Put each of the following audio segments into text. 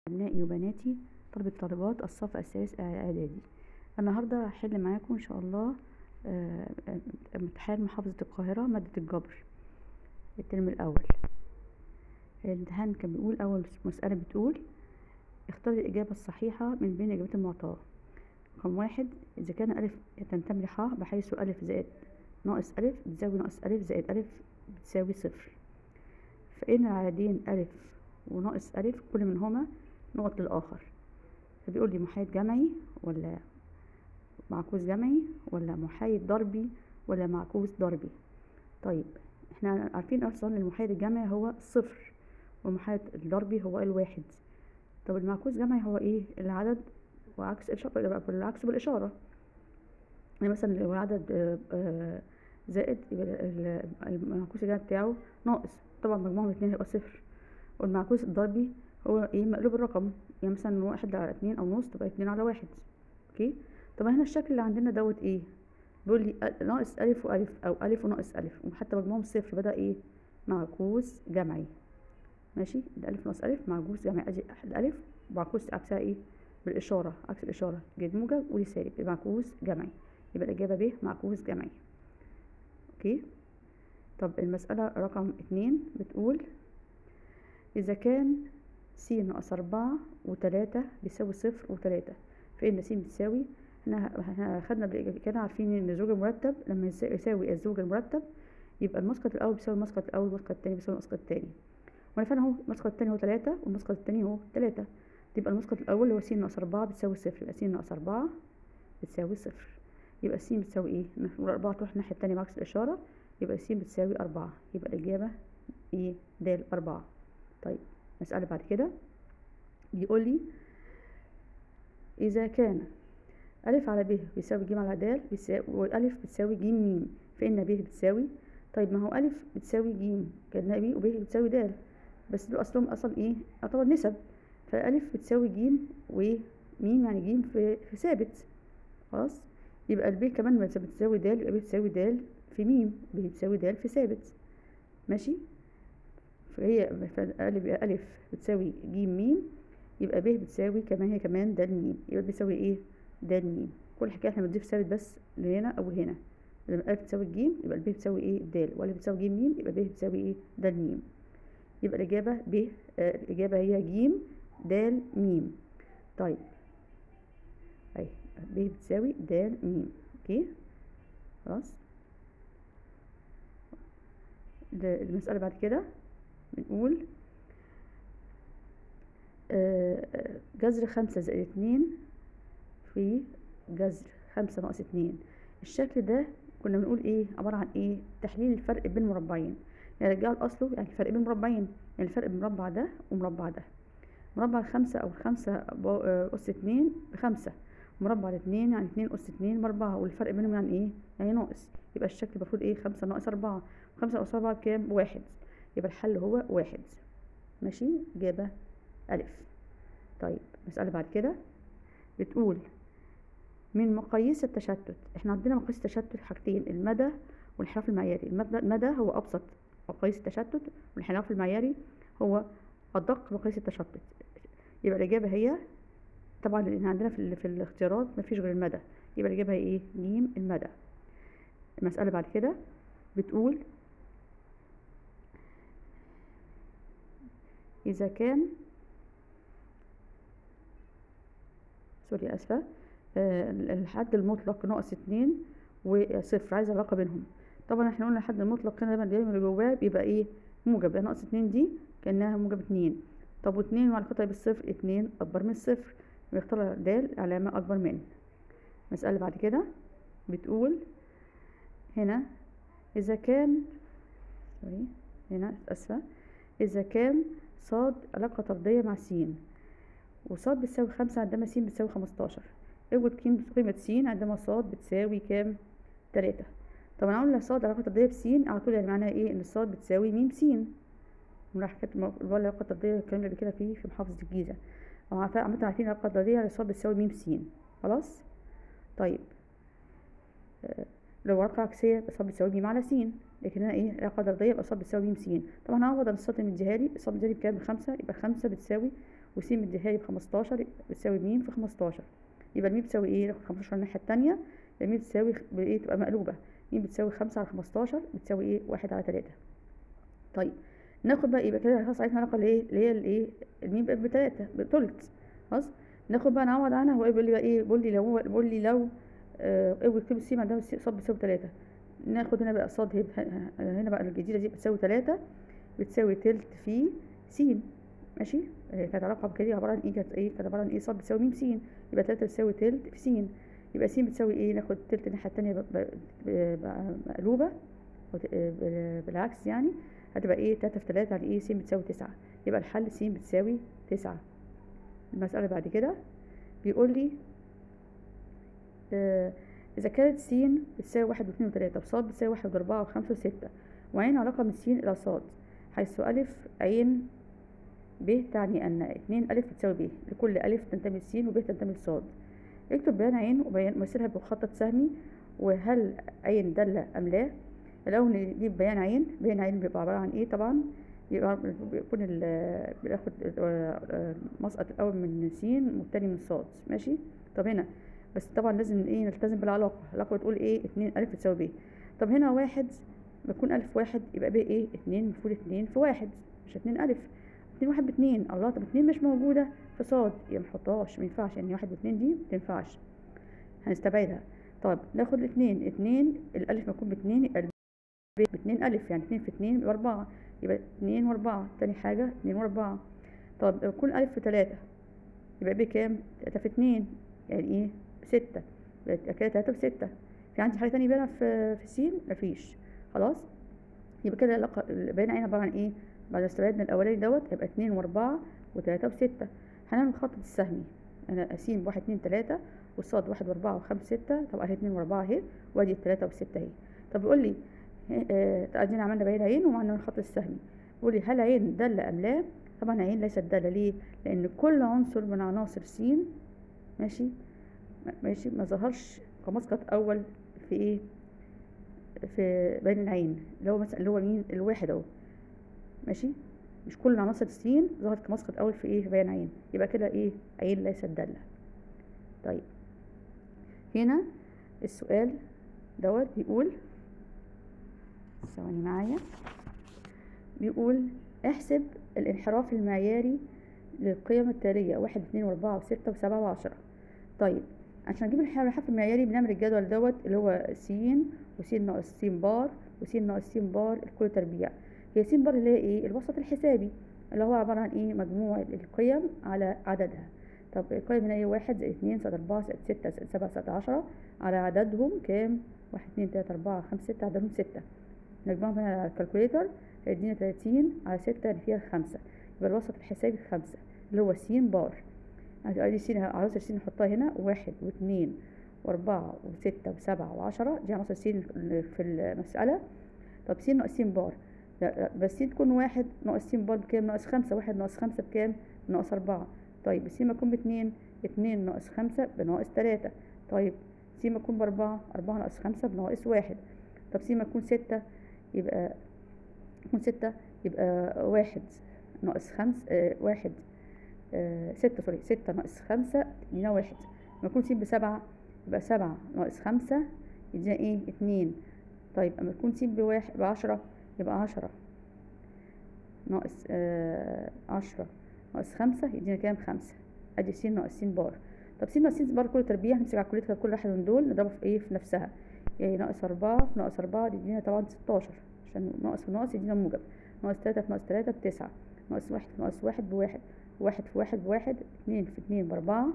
أبنائي وبناتي طلبات الصف الثالث إعدادي. النهاردة هحل معاكم إن شاء الله امتحان محافظة القاهرة مادة الجبر الترم الأول. الامتحان كان بيقول أول مسألة بتقول اختار الإجابة الصحيحة من بين الإجابات المعطاة. رقم 1، إذا كان ألف تنتمي لح بحيث ألف زائد ناقص ألف بتساوي ناقص ألف زائد ألف بتساوي صفر، فإن العددين ألف وناقص ألف كل منهما نقط للآخر. فبيقول لي محايد جمعي ولا معكوس جمعي ولا محايد ضربي ولا معكوس ضربي. طيب احنا عارفين اصلا المحايد الجمعي هو الصفر والمحايد الضربي هو الواحد. طب المعكوس جمعي هو ايه؟ العدد وعكس الاشاره، بالعكس بالاشاره. يعني مثلا لو العدد زائد يبقى المعكوس الجمعي بتاعه ناقص، طبعا مجموعهم الاثنين هيبقى صفر. والمعكوس الضربي هو ايه؟ مقلوب الرقم، يعني مثلا 1/2 أو نص تبقى 2/1. اوكي. طب هنا الشكل اللي عندنا دوت ايه؟ بيقول لي ناقص ألف وألف أو ألف وناقص ألف وحتى مجموعهم صفر، بدأ ايه؟ معكوس جمعي. ماشي، ده ألف ناقص ألف معكوس جمعي. ادي الألف معكوس عكسها ايه؟ بالإشارة، عكس الإشارة، دي موجب ودي سالب، يبقى معكوس جمعي. يبقى الإجابة ب معكوس جمعي. اوكي. طب المسألة رقم 2 بتقول إذا كان س ناقص 4 و3 بيساوي 0 و3، فإن س بتساوي، احنا خدنا كده عارفين ان الزوج المرتب لما يساوي الزوج المرتب يبقى المسقط الأول بيساوي المسقط الأول والمسقط التاني بيساوي المسقط التاني. وانا فعلا اهو المسقط التاني هو 3 والمسقط التاني هو 3، يبقى المسقط الأول اللي هو س ناقص 4 بتساوي 0، يبقى س ناقص 4 بتساوي 0. يبقى س بتساوي ايه؟ والأربعة تروح الناحية التانية بعكس الإشارة، يبقى س بتساوي 4. يبقى الإجابة ايه؟ د 4. طيب مسألة بعد كده بيقول لي إذا كان ألف على ب بيساوي ج على د وألف بتساوي ج م، فإن ب بتساوي، طيب ما هو ألف بتساوي ج كأنها ب وب بتساوي د، بس دول أصلهم أصلا إيه؟ يعتبر نسب، فألف بتساوي ج وم يعني ج في ثابت. خلاص، يبقى الب كمان بتساوي د، يبقى ب بتساوي د في م، ب بتساوي د في ثابت. ماشي، فهي ألف بتساوي ج م، يبقى ب بتساوي كمان هي كمان د م، يبقى بتساوي ايه؟ د م. كل حكايه احنا بنضيف ثابت بس لهنا او هنا. لما الف بتساوي ج يبقى الب بتساوي ايه؟ د، والف بتساوي ج م يبقى ب بتساوي ايه؟ د م. يبقى الاجابه ب، الاجابه هي ج د م. طيب اهي ب بتساوي د م. اوكي خلاص. المساله بعد كده بنقول جذر 5 زائد 2 في جذر 5 ناقص 2. الشكل ده كنا بنقول ايه؟ عبارة عن ايه؟ تحليل الفرق بين مربعين، يعني رجعوا لأصله، يعني الفرق بين مربعين، يعني الفرق بين مربع ده ومربع ده. مربع 5 أو 5 أس 2 ب5، مربع 2 يعني 2 أس 2 ب4، والفرق بينهم يعني ايه؟ يعني ناقص. يبقى الشكل المفروض ايه؟ 5 ناقص 4، 5 ناقص 4 بكام؟ ب1. يبقى الحل هو 1. ماشي، إجابة ألف. طيب المسألة بعد كده بتقول من مقاييس التشتت، احنا عندنا مقاييس التشتت حاجتين، المدى والانحراف المعياري. المدى هو ابسط مقاييس التشتت، والانحراف المعياري هو ادق مقاييس التشتت. يبقى الاجابه هي طبعا لان عندنا في الاختيارات مفيش غير المدى، يبقى الاجابه هي ايه؟ ج المدى. المساله بعد كده بتقول اذا كان سوري اسفه الحد المطلق ناقص 2 وصفر، عايزه علاقه بينهم. طبعا احنا قلنا الحد المطلق هنا دايما اللي جواه بيبقى ايه؟ موجب، يعني ناقص 2 دي كانها موجب 2. طب و2 وعلاقتها بالصفر، 2 اكبر من الصفر، بيختار د علامه اكبر من. المساله بعد كده بتقول هنا اذا كان سوري هنا اسفه اذا كان ص علاقه طرديه مع س، وص بتساوي 5 عندما س بتساوي 15، اوجد قيمة س عندما ص بتساوي كام؟ 3. طب انا اقول لص علاقة طردية بس على طول، يعني معناها ايه؟ ان ص بتساوي م س. راح كاتب العلاقة الطردية الكلام اللي كده في محافظة الجيزة، او عامة عارفين العلاقة الطردية يعني ص بتساوي م س. خلاص. طيب لو علاقة عكسية يبقى ص بتساوي م على س، لكن هنا ايه؟ علاقة طردية يبقى ص بتساوي م س. طبعا هعوض عن الص اللي مديها لي، الص مديها لي بكام؟ ب5، يبقى 5 بتساوي وس مديهالي ب15 بتساوي م في 15. يبقى الميم بتساوي ايه؟ ناخد 15 الناحيه التانيه، الميم بتساوي بايه؟ تبقى مقلوبه، م بتساوي 5 على 15 بتساوي ايه؟ 1 على 3. طيب ناخد بقى يبقى كده خلاص عرفنا العلاقه اللي هي الايه؟ الميم بقت ب3 بتلت. خلاص ناخد بقى نعوض عنها. هو بيقول لي بقى ايه؟ بيقول لي لو اكتب س عندها صاد بتساوي 3. ناخد هنا بقى صاد، هنا بقى الجديده دي بتساوي 3 بتساوي تلت في س. ماشي. كانت علاقه كده عباره عن ايه؟ كانت عباره عن ايه؟ صاد بتساوي م س، يبقى 3 بتساوي تلت في س. يبقى س بتساوي ايه؟ ناخد تلت الناحيه التانيه بقى مقلوبه بالعكس، يعني هتبقى ايه؟ 3 في 3 يعني ايه؟ س بتساوي 9. يبقى الحل س بتساوي 9. المسألة بعد كده بيقول لي إذا كانت س بتساوي 1 و2 و3 وصاد بتساوي 1 و4 و5 و6 وعين علاقة من س إلى صاد، حيث أ عين ب تعني أن 2 أ بتساوي ب، لكل أ تنتمي لس وب تنتمي لصاد. اكتب بيان عين وبيان مثلها بمخطط سهمي، وهل عين دالة أم لا؟ الأول نجيب بيان عين. بيان عين بيبقى عبارة عن إيه؟ طبعا بيكون بناخد مسقط الأول من س والتاني من صاد. ماشي. طب هنا بس طبعا لازم ايه؟ نلتزم بالعلاقة. العلاقة بتقول ايه؟ 2 أ بتساوي ب. طب هنا واحد بيكون أ 1 يبقى ب ايه؟ 2. المفروض 2 في 1 مش 2 أ. 2 1 ب2. الله، طب 2 مش موجودة في صاد يبقى منحطهاش، مينفعش، يعني 1 و2 دي متنفعش، هنستبعدها. طب ناخد الاتنين. 2 الألف ما يكون ب2 يبقى ب2 أ، يعني 2 في 2 يبقى 4، يبقى 2 و4. تاني حاجة 2 و4. طب يكون أ في 3 يبقى بكام؟ 3 في 2 يعني ايه؟ 6. يبقى كده 3 ب6. في عندي حاجة تانية بقى في س؟ مفيش. خلاص. يبقى كده العلاقة بين عين عبارة عن ايه؟ بعد ما استبعدنا الأولاني دوت هيبقى 2 و4 و3 و6. هنعمل الخط السهمي. أنا أقسم 1 2 3 والصاد 1 و4 و5 6. طب اهي 2 و4 اهي، وادي 3 و6 اهي. طب بيقول لي ادينا عملنا بين عين وعملنا الخط السهمي. بيقول لي هل عين دالة أم لا؟ طبعا عين ليست دالة. ليه؟ لأن كل عنصر من عناصر س ماشي ما ظهرش كمسقط أول في ايه؟ في بين العين، اللي هو مثلا اللي هو مين؟ الواحد اهو. ماشي. مش كل عناصر س ظهرت كمسقط اول في ايه؟ في بين عين. يبقى كده ايه؟ عين ليست دالة. طيب هنا السؤال دوت بيقول، ثواني معايا، بيقول احسب الانحراف المعياري للقيم التالية 1 2 و4 و6 و7 و10. طيب عشان نجيب الانحراف المعياري بنعمل الجدول دوت اللي هو س وس ناقص س بار وس ناقص س بار الكل تربيع. هي س بار اللي هي ايه؟ الوسط الحسابي اللي هو عبارة عن ايه؟ مجموع القيم على عددها. طب القيم هنا ايه؟ 1 زائد 2 زائد 4 زائد 6 زائد 7 زائد 10 على عددهم كام؟ 1 2 3 4 5 6 عددهم 6. نجمعهم هنا على الكالكوليتر هيدينا 30 على 6 اللي فيها 5. يبقى الوسط الحسابي 5 اللي هو س بار. ادي س، عناصر س نحطها هنا 1 و2 و4 و6 و7 و10 دي عناصر س في المسألة. طب س ناقص س بار، بس س تكون 1 ناقص س بار بكام؟ ناقص 5. 1 ناقص 5 بكام؟ ناقص 4. طيب س ما تكون ب2، 2 ناقص 5 بناقص 3. طيب س ما تكون ب4، 4 ناقص 5 بناقص 1. طب س ما تكون 6 يبقى 1 ناقص 5 1 6 ناقص 5 يدينا 1. لما يكون س ب7 يبقى 7 ناقص 5 يدينا ايه؟ 2. طيب اما يكون س ب10 يبقى 10 ناقص 10 ناقص 5 يدينا كام؟ 5. ادي س ناقص س بار. طب س ناقص س بار كل تربيع هنمسك على الكالكوليتر كل واحد من دول نضربه في ايه؟ في نفسها. يعني ناقص 4 في ناقص 4 يدينا طبعا 16، عشان ناقص في ناقص يدينا موجب. ناقص 3 في ناقص 3 ب9. ناقص 1 في ناقص 1 ب1. 1 في 1 ب1. 2 في 2 ب4.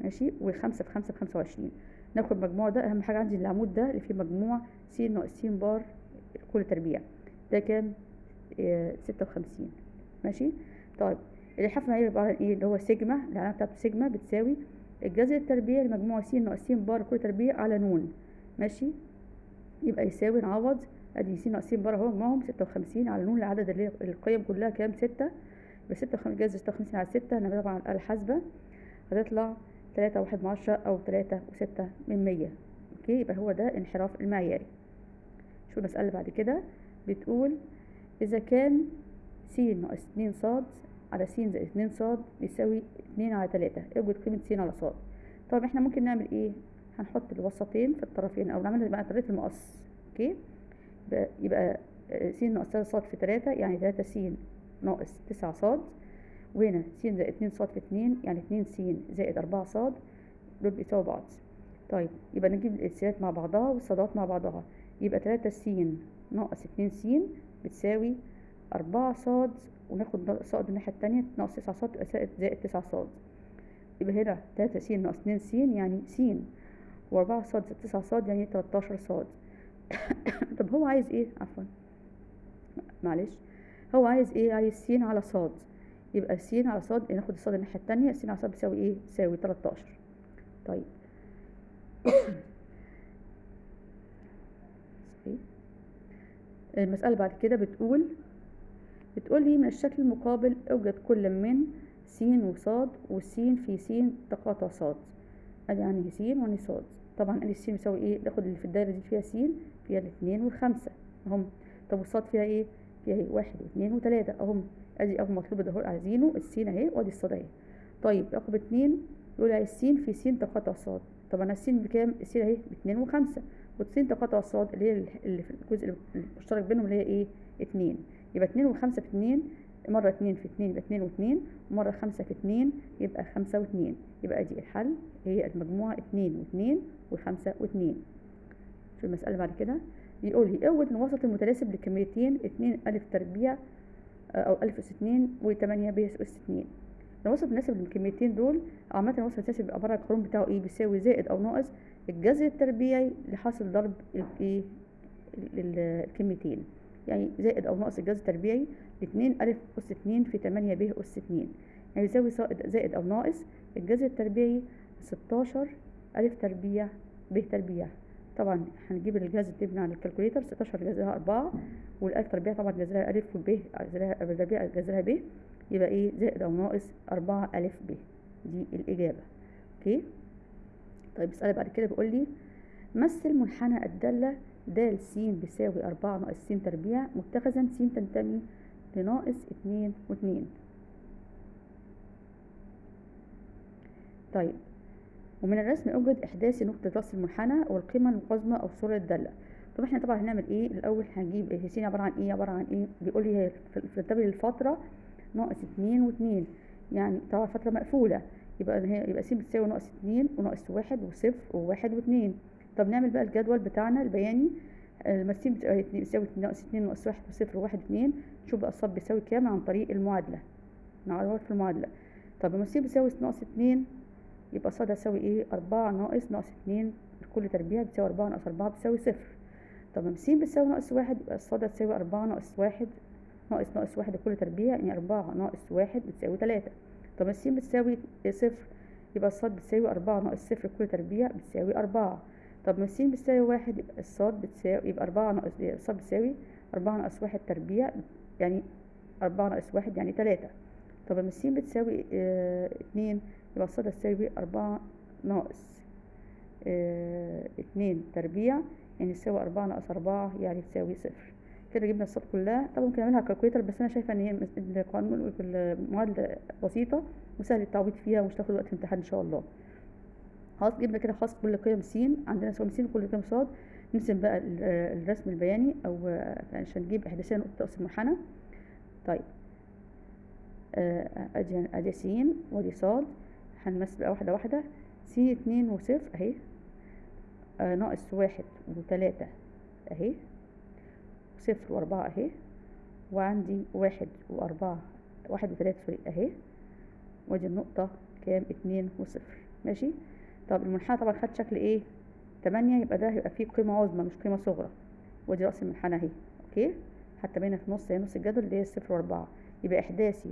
ماشي. و5 في 5 ب25. ناخد مجموع ده، اهم حاجه عندي العمود ده اللي فيه مجموع س ناقص س بار كل تربيع، ده كام؟ 56. ماشي. طيب الانحراف المعياري عباره عن ايه؟ اللي هو سيجما، العلامه بتاعته سيجما بتساوي الجذر التربيعي لمجموع س ناقص س بار كل تربيع على ن. ماشي. يبقى يساوي، نعوض، ادي س ناقص س بار اهو مجموعهم 56 على ن العدد اللي هي القيم كلها كام؟ 6. يبقى 56 جذر 56 على 6 هنعملها طبعا على الآلة الحاسبة هتطلع 3.1 أو 3.6. اوكي. يبقى هو ده الانحراف المعياري. شوف المسألة اللي بعد كده بتقول إذا كان س ناقص 2 ص على س زائد 2 ص بيساوي 2 على 3. اوجد قيمة س على ص. طب احنا ممكن نعمل ايه؟ هنحط الوسطين في الطرفين او نعملها بقى طريقة المقص. اوكي، يبقى س ناقص 3 ص في 3 يعني 3 س ناقص 9 ص، وهنا س زائد 2 ص في 2 يعني 2 س زائد 4 ص، دول بيساووا بعض. طيب يبقى نجيب السيات مع بعضها والصادات مع بعضها، يبقى 3 س ناقص 2 س بتساوي 4 ص، وناخد ص الناحية التانية ناقص 9 ص زائد 9 ص. يبقى هنا 3 س ناقص 2 س يعني س، و4 ص زائد 9 ص يعني 13 ص. طب هو عايز ايه؟ عفوا معلش، هو عايز ايه؟ عايز س على ص. يبقى س على ص، ناخد الصاد الناحية التانية، س على ص بتساوي ايه؟ تساوي 13. طيب المسألة بعد كده بتقول لي من الشكل المقابل اوجد كل من س وصاد وس في س تقاطع صاد. ادي يعني س وعني صاد. طبعا ادي الس بيساوي ايه؟ ناخد اللي في الدايرة دي فيها س، فيها الاتنين والخمسة اهم. طب والصاد فيها ايه؟ فيها ايه؟ 1 و2 و3 اهم. ادي اول مطلوب ده عايزينه الس اهي، وادي الصاد اهي. طيب رقم 2 يقول عايز س في س تقاطع صاد. طبعا الس بكام؟ الس اهي ب2 و5، والس تقاطع صاد اللي هي اللي في الجزء المشترك بينهم اللي هي ايه؟ 2. يبقى 2 و5 في 2، مرة 2 في 2 يبقى 2 و2، ومرة 5 في 2 يبقى 5 و2. يبقى دي الحل، هي المجموعة 2 و2 و5 و2. شوف المسألة بعد كده، بيقول لي اوجد الوسط المتناسب لكميتين 2 ألف تربيع أو ألف أس 2 و8 ب أس 2. الوسط المناسب للكميتين دول، عامة الوسط المناسب بيبقى عبارة عن القانون بتاعه ايه؟ بيساوي زائد أو ناقص الجذر التربيعي لحاصل ضرب الايه؟ الكميتين. يعني زائد أو ناقص الجذر التربيعي ل2 ألف أس 2 في 8 ب أس 2، يعني يساوي زائد أو ناقص الجذر التربيعي 16 ألف تربيع ب تربيع. طبعا هنجيب الجذر تبني على الكالكوليتر، 16 جذرها 4، والألف تربيع طبعا جذرها ألف، والب تربيع جذرها ب، يبقى ايه؟ زائد أو ناقص 4 ألف ب. دي الإجابة. اوكي. طيب السؤال بعد كده بيقول لي مثل منحنى الدالة د س بيساوي 4 ناقص س تربيع متخذا س تنتمي لناقص 2 و2. طيب ومن الرسم اوجد احداث نقطة رأس المنحنى والقيمة القزمة او صورة الدالة. طب احنا طبعا هنعمل ايه؟ الاول هنجيب هي س عبارة عن ايه؟ عبارة عن ايه؟ بيقول لي هي في التبع للفترة ناقص 2 و2، يعني طبعا فترة مقفولة، يبقى س بتساوي ناقص 2 وناقص 1 و0 و1 و2. طب نعمل بقى الجدول بتاعنا البياني، لما س بتساوي ناقص 2 ناقص 1 و0 و1 و2، نشوف بقى الصاد بيساوي كام عن طريق المعادلة، نعرف في المعادلة. طب لما س بتساوي ناقص 2 يبقى صاد هتساوي ايه؟ 4 ناقص 2 كل تربيع بتساوي 4 ناقص 4 بتساوي 0. طب لما س بتساوي ناقص 1 يبقى الصاد هتساوي 4 ناقص 1 ناقص 1 كل تربيع، يعني 4 ناقص 1 بتساوي 3. طب الس بتساوي 0 يبقى الصاد بتساوي 4 ناقص 0 كل تربيع بتساوي 4. طب ما الس بتساوي 1 يبقى الصاد بتساوي، يبقى 4 ناقص الصاد بتساوي 4 ناقص 1 تربيع، يعني 4 ناقص 1 يعني 3. طب لما الس بتساوي 2 يبقى الصاد هتساوي 4 ناقص 2 تربيع، يعني تساوي 4 ناقص 4 يعني تساوي 0. كده جبنا الصاد كلها. طبعا ممكن نعملها كالكوليتر، بس انا شايفه ان هي القانون المعادله بسيطه وسهل التعويض فيها ومش تاخد وقت في الامتحان ان شاء الله. خلاص جبنا كده خلاص كل قيم س، عندنا سواء س وكل قيم صاد. نرسم بقى الرسم البياني او عشان نجيب احداثيه نقطه رأس المنحنى. طيب ادي س وادي صاد، هنمثل بقى واحده واحده. س 2 و0 اهي، ناقص 1 و3 اهي، 0 و4 اهي، وعندي 1 و4 1 و3 سوري اهي، وادي النقطة كام؟ 2 و0. ماشي. طب المنحنى طبعا خد شكل ايه؟ 8، يبقى ده هيبقى فيه قيمة عظمى مش قيمة صغرى، ودي رأس المنحنى اهي. اوكي، حتى باينة في نص، هي نص الجدول اللي هي 0 و4. يبقى احداث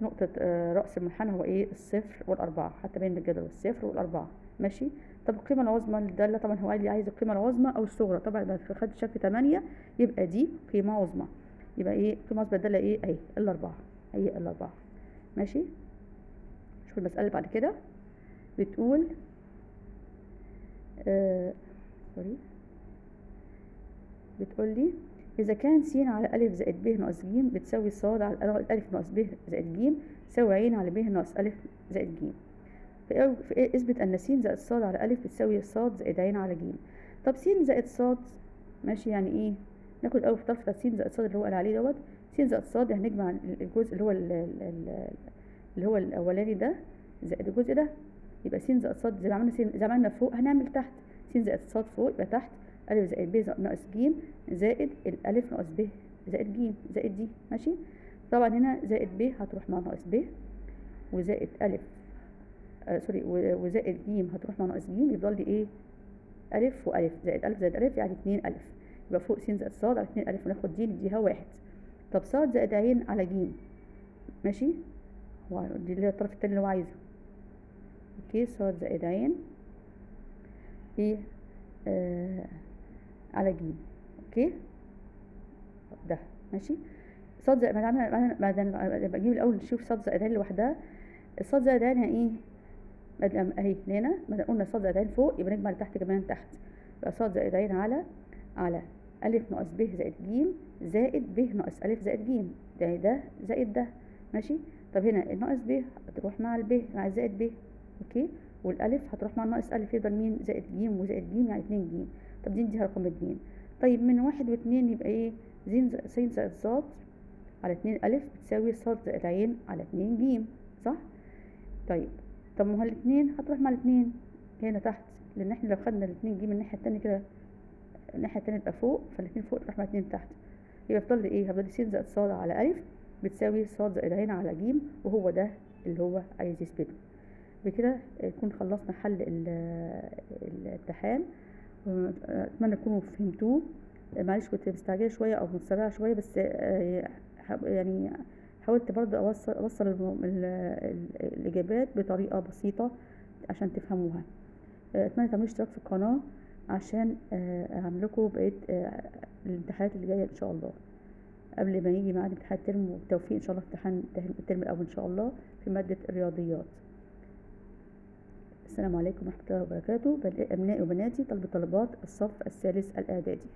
نقطة رأس المنحنى هو ايه؟ 0 و4، حتى باين الجدول 0 و4. ماشي. طب القيمة العظمى للدالة، طبعا هو قال لي عايز القيمة العظمى او الصغرى، طبعا يبقى خد شكل 8 يبقى دي قيمة عظمى. يبقى ايه قيمة عظمى الدالة؟ ايه اهي؟ الاربعة، هي الاربعة. ماشي. شوف المسألة اللي بعد كده بتقول بتقول لي إذا كان س على أ زائد ب ناقص ج بتساوي ص على أ ناقص ب زائد ج تساوي ع على ب ناقص أ زائد ج. اثبت أن س زائد ص على أ بتساوي ص زائد ع على ج. طب س زائد ص ماشي، يعني ايه؟ ناخد أول طرف بتاع س زائد ص اللي هو قال عليه دوت. س زائد ص هنجمع الجزء اللي هو اللي هو الأولاني ده زائد الجزء ده، يبقى س زائد ص زي ما عملنا زي ما عملنا فوق هنعمل تحت. س زائد ص فوق يبقى تحت أ زائد ب ناقص ج زائد الألف ناقص ب زائد ج زائد دي. ماشي. طبعا هنا زائد ب هتروح مع ناقص ب، وزائد ألف وزائد ج هتروح مع ناقص ج، يفضل لي ايه؟ ألف وألف زائد ألف زائد ألف يعني 2 ألف، يبقى فوق س زائد ص على 2 ألف، وناخد دي نديها 1. طب ص زائد ع على ج، ماشي، هو دي اللي هي الطرف التاني اللي هو عايزه. اوكي، ص زائد ع ايه على ج. اوكي ده ماشي. ص زائد ما بجيب الاول نشوف ص زائد ع لوحدها. الص زائد ع يعني ايه؟ مادام اهي هنا ما قلنا ص زائد ع فوق يبقى نجمع تحت كمان تحت، يبقى ص زائد ع على أ ناقص ب زائد ج زائد ب ناقص أ زائد ج، ده زائد ده. ماشي. طب هنا الناقص ب هتروح مع الب مع الزائد ب، اوكي، والالف هتروح مع الناقص الف، يفضل مين؟ زائد ج وزائد ج يعني 2 ج. طب دي نديها رقم 2. طيب من 1 و2 يبقى ايه؟ س زائد ص على 2 ألف بتساوي ص زائد ع على 2 ج، صح؟ طيب طب ما هو الاتنين هتروح مع الاتنين هنا تحت، لان احنا لو خدنا الاتنين ج من الناحية التانية كده الناحية التانية تبقى فوق، فالاتنين فوق تروح مع الاتنين تحت، يبقى يفضل لي ايه؟ هيفضل لي س زائد ص على أ بتساوي ص زائد ع على ج، وهو ده اللي هو عايز يثبته. بكده نكون خلصنا حل الامتحان، اتمنى تكونوا فهمتوه. معلش كنت مستعجله شويه او متسرعه شويه، بس يعني حاولت برضه اوصل الاجابات بطريقه بسيطه عشان تفهموها. اتمنى تعملوا اشتراك في القناه عشان اعمل لكم بقيه الامتحانات اللي جايه ان شاء الله قبل ما يجي ميعاد امتحان الترم، وبالتوفيق ان شاء الله في امتحان الترم الاول ان شاء الله في ماده الرياضيات. السلام عليكم ورحمة الله وبركاته. أبنائي وبناتي طلبات الصف الثالث الإعدادي.